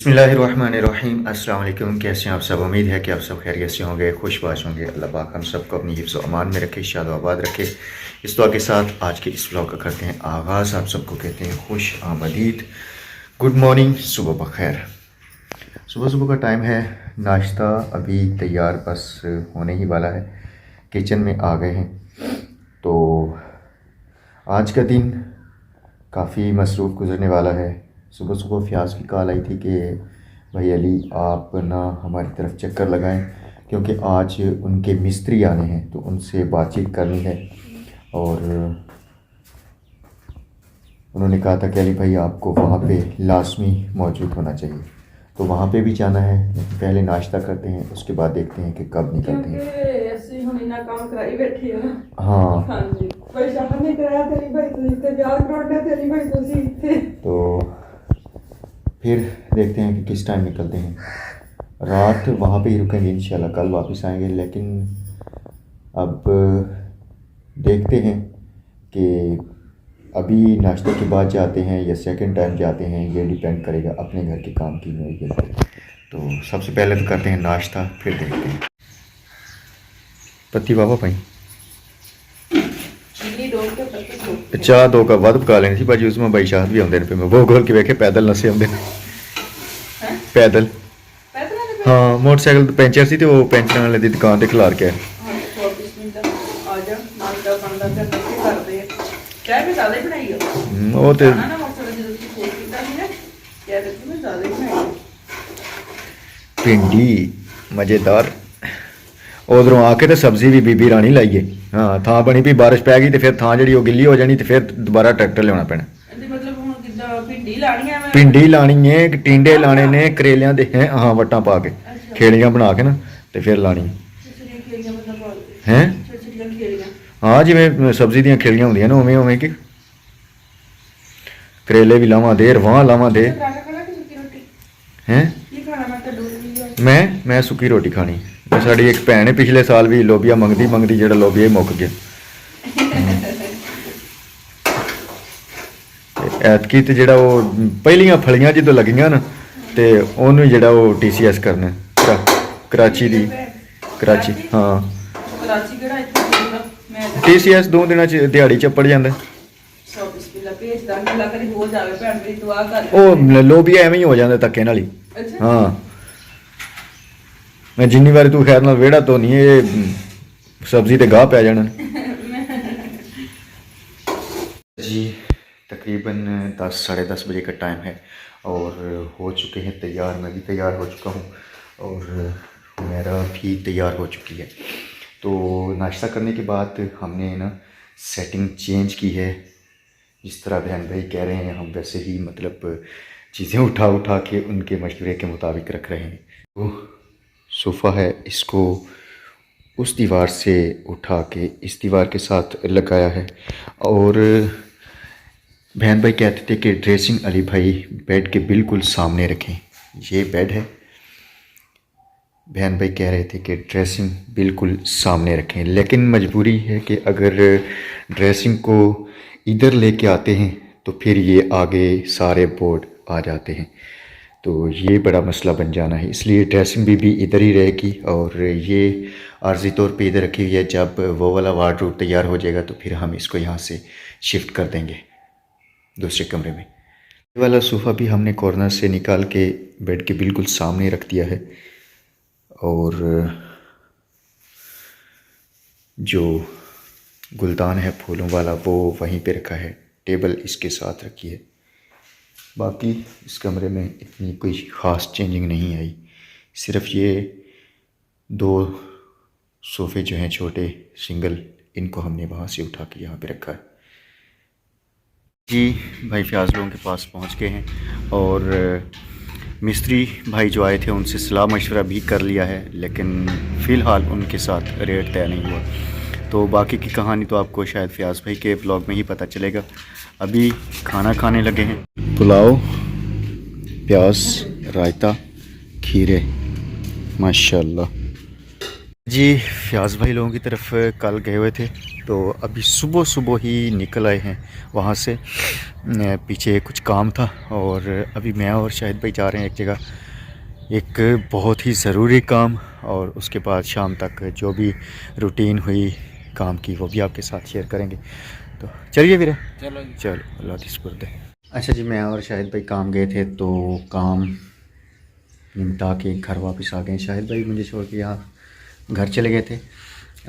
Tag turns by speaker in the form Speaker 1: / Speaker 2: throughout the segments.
Speaker 1: बिस्मिल्लाहिर्रहमानिर्रहीम। अस्सलाम वालेकुम। कैसे हैं आप सब? उम्मीद है कि आप सब खैरियत से होंगे, खुशबाश होंगे। अल्लाह पाक हम सबको अपनी हिफ्ज़ व अमान में रखे, शाद व आबाद रखे। इस दुआ के साथ आज के इस व्लॉग का करते हैं आगाज़। आप सबको कहते हैं खुश आमदीद, गुड मॉर्निंग, सुबह बखैर। सुबह सुबह का टाइम है, नाश्ता अभी तैयार बस होने ही वाला है। किचन में आ गए हैं। तो आज का दिन काफ़ी मसरूफ़ गुजरने वाला है। सुबह सुबह फ्याज की कॉल आई थी कि भाई अली आप ना हमारी तरफ चक्कर लगाएं, क्योंकि आज उनके मिस्त्री आने हैं तो उनसे बातचीत करनी है। और उन्होंने कहा था कि अली भाई आपको वहाँ पे लाजमी मौजूद होना चाहिए। तो वहाँ पे भी जाना है। पहले नाश्ता करते हैं, उसके बाद देखते हैं कि कब निकलते हैं।
Speaker 2: ऐसे हम इतना काम कराई बैठे हो।
Speaker 1: हाँ
Speaker 2: हाँ जी, भाई शाह ने कराया तेरी भाई तुझे इतने प्यार करोड़े तेरी भाई तुझे इतने।
Speaker 1: तो फिर देखते हैं कि किस टाइम निकलते हैं। रात वहाँ पे ही रुकेंगे इंशाल्लाह, कल वापस आएंगे। लेकिन अब देखते हैं कि अभी नाश्ते के बाद जाते हैं या सेकंड टाइम जाते हैं, ये डिपेंड करेगा अपने घर के काम की नौकरी पर। तो सबसे पहले तो करते हैं नाश्ता, फिर देखते हैं। पत्ती बाबा भाई चाह दो का वध पका लेनी थी भाजी, उसमें भाई शाह भी आते हैं पे मैं वो गोल के वेखे पैदल नसे आते पैदल। हाँ मोटरसाइकिल तो पैंचर सी, तो वो पैंचर वाले की दुकान पर खिलार के वो तो भिंडी मज़ेदार। उधरों आके तो सब्जी भी बीबी रानी लाइए। हाँ थां बनी भी, बारिश पै गई तो फिर थां जी गिल्ली हो जानी, तो फिर दोबारा ट्रैक्टर लिया पैना। भिंडी लानी है, टिंडे लाने ने, करेलियां दे हैं हाँ वट्टां पा के खेड़ियां बना के ना, तो फिर लानी हैं। हाँ जिवें सब्जी दियां खेड़ियां होंदियां ना उवें उवें कि करेले भी लावां दे, रवां लावां दे हैं। मैं सुक्की रोटी खानी। साड़ी एक भैन है पिछले साल भी लोबिया मंगदी मंगदी जो लोबिया ही मुक गया। ऐतकी तो जो पहलियां फलियां जो लगियां ना, तो उन्होंने जो TCS करना कराची दी, कराची हाँ TCS 2 दिन दिहाड़ी चपड़ जाता। लोबिया एवं ही हो जाता धक्के नाल ही। हाँ मैं जिन्नी बारी तू खैर नाल वेड़ा तो नहीं, ये सब्जी ते गाह पै जाना जी। तकरीबन 10 साढ़े 10 बजे का टाइम है और हो चुके हैं तैयार। मैं भी तैयार हो चुका हूँ और मेरा भी तैयार हो चुकी है। तो नाश्ता करने के बाद हमने ना सेटिंग चेंज की है। जिस तरह बहन भाई कह रहे हैं हम वैसे ही मतलब चीज़ें उठा उठा के उनके मशवरे के मुताबिक रख रहे हैं। तो सोफ़ा है, इसको उस दीवार से उठा के इस दीवार के साथ लगाया है। और बहन भाई कहते थे कि ड्रेसिंग अली भाई बेड के बिल्कुल सामने रखें। ये बेड है, बहन भाई कह रहे थे कि ड्रेसिंग बिल्कुल सामने रखें, लेकिन मजबूरी है कि अगर ड्रेसिंग को इधर लेके आते हैं तो फिर ये आगे सारे बोर्ड आ जाते हैं, तो ये बड़ा मसला बन जाना है। इसलिए ड्रेसिंग भी इधर ही रहेगी और ये आर्जी तौर पे इधर रखी हुई है। जब वो वाला वार्डरोब तैयार हो जाएगा तो फिर हम इसको यहाँ से शिफ्ट कर देंगे दूसरे कमरे में। ये वाला सोफ़ा भी हमने कॉर्नर से निकाल के बेड के बिल्कुल सामने रख दिया है और जो गुलदान है फूलों वाला वो वहीं पे रखा है। टेबल इसके साथ रखी है। बाकी इस कमरे में इतनी कोई ख़ास चेंजिंग नहीं आई, सिर्फ ये 2 सोफ़े जो हैं छोटे सिंगल, इनको हमने वहाँ से उठा के यहाँ पे रखा है। जी भाई फ्याज लोगों के पास पहुँच गए हैं और मिस्त्री भाई जो आए थे उनसे सलाह मशवरा भी कर लिया है, लेकिन फ़िलहाल उनके साथ रेट तय नहीं हुआ। तो बाकी की कहानी तो आपको शायद फ्याज भाई के व्लॉग में ही पता चलेगा। अभी खाना खाने लगे हैं। पुलाव, प्याज, रायता, खीरे, माशाल्लाह जी। फ्याज भाई लोगों की तरफ कल गए हुए थे, तो अभी सुबह सुबह ही निकल आए हैं वहाँ से। पीछे कुछ काम था और अभी मैं और शाहिद भाई जा रहे हैं एक जगह, एक बहुत ही ज़रूरी काम, और उसके बाद शाम तक जो भी रूटीन हुई काम की वो भी आपके साथ शेयर करेंगे। तो चलिए वीरे, चलो अल्लाह की सुपुर्द है। अच्छा जी, मैं और शाहिद भाई काम गए थे तो काम निपटा के घर वापस आ गए। शाहिद भाई मुझे छोड़ के यहाँ घर चले गए थे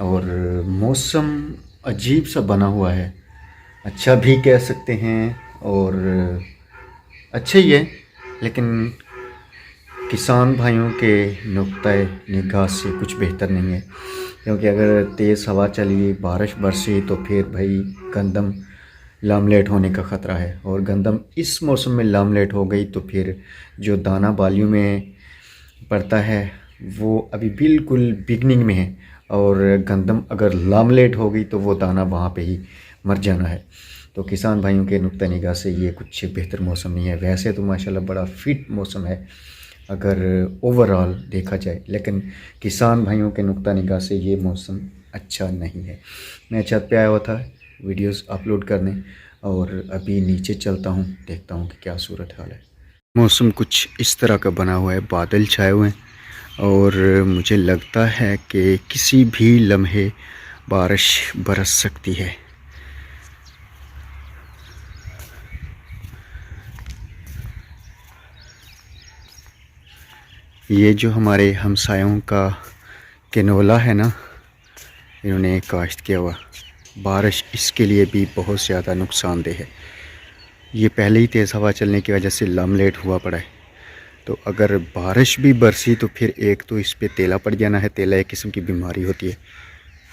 Speaker 1: और मौसम अजीब सा बना हुआ है, अच्छा भी कह सकते हैं और अच्छा ही है, लेकिन किसान भाइयों के नुक्ते निगाह से कुछ बेहतर नहीं है, क्योंकि अगर तेज़ हवा चली, बारिश बरसी तो फिर भाई गंदम लामलेट होने का ख़तरा है, और गंदम इस मौसम में लामलेट हो गई तो फिर जो दाना बालियों में पड़ता है वो अभी बिल्कुल बिगनिंग में है, और गंदम अगर लामलेट हो गई तो वो दाना वहाँ पे ही मर जाना है। तो किसान भाइयों के नुक्ता निगाह से ये कुछ बेहतर मौसम नहीं है। वैसे तो माशाल्लाह बड़ा फिट मौसम है अगर ओवरऑल देखा जाए, लेकिन किसान भाइयों के नुक्ता निगाह से ये मौसम अच्छा नहीं है। मैं छत पे आया हुआ था वीडियोस अपलोड करने, और अभी नीचे चलता हूँ, देखता हूँ कि क्या सूरत हाल है। मौसम कुछ इस तरह का बना हुआ है, बादल छाए हुए हैं, और मुझे लगता है कि किसी भी लम्हे बारिश बरस सकती है। ये जो हमारे हमसायों का कैनोला है ना, इन्होंने काश्त किया हुआ, बारिश इसके लिए भी बहुत ज़्यादा नुकसानदेह है। ये पहले ही तेज़ हवा चलने की वजह से लामलेट हुआ पड़ा है, तो अगर बारिश भी बरसी तो फिर एक तो इस पे तेला पड़ जाना है। तेला एक किस्म की बीमारी होती है,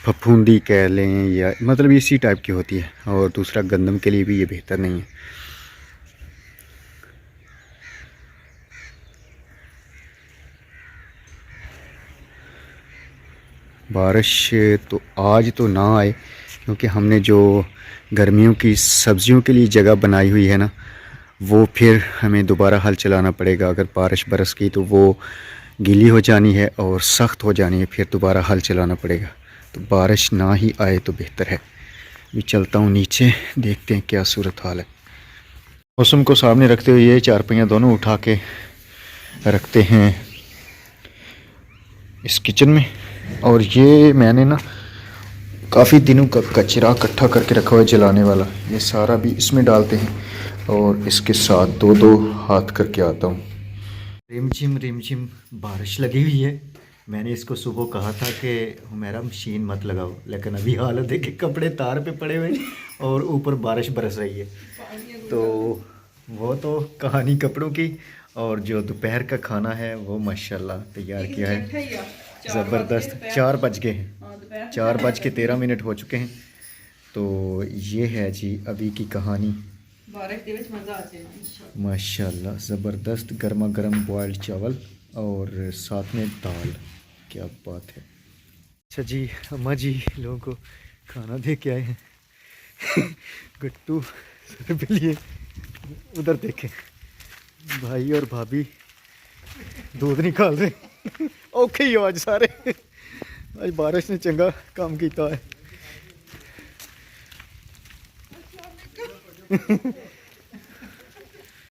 Speaker 1: फफूंदी कह लें, या मतलब इसी टाइप की होती है, और दूसरा गंदम के लिए भी ये बेहतर नहीं है। बारिश तो आज तो ना आए, क्योंकि हमने जो गर्मियों की सब्ज़ियों के लिए जगह बनाई हुई है ना, वो फिर हमें दोबारा हल चलाना पड़ेगा। अगर बारिश बरस गई तो वो गीली हो जानी है और सख्त हो जानी है, फिर दोबारा हल चलाना पड़ेगा। तो बारिश ना ही आए तो बेहतर है। भी चलता हूँ नीचे, देखते हैं क्या सूरत हाल है। मौसम को सामने रखते हुए ये चारपाइयाँ दोनों उठा के रखते हैं इस किचन में, और ये मैंने ना काफ़ी दिनों का कचरा इकट्ठा करके रखा हुआ है जलाने वाला, ये सारा भी इसमें डालते हैं, और इसके साथ दो दो हाथ करके आता हूँ। रिमझिम बारिश लगी हुई है। मैंने इसको सुबह कहा था कि मेरा मशीन मत लगाओ, लेकिन अभी हालत है कि कपड़े तार पे पड़े हुए और ऊपर बारिश बरस रही है। तो वो तो कहानी कपड़ों की, और जो दोपहर का खाना है वो माशाल्लाह तैयार किया है, ज़बरदस्त। 4 बज गए हैं, 4:13 हो चुके हैं। तो ये है जी अभी की कहानी। माशाल्लाह ज़बरदस्त गर्मा गर्म बॉयल्ड चावल और साथ में दाल, क्या बात है। अच्छा जी, अम्मा जी लोगों को खाना दे के आए हैं। गट्टू सर पे लिए, उधर देखें भाई और भाभी दूध निकाल रहे। ओके ही हो आज सारे, आज बारिश ने चंगा काम किया है।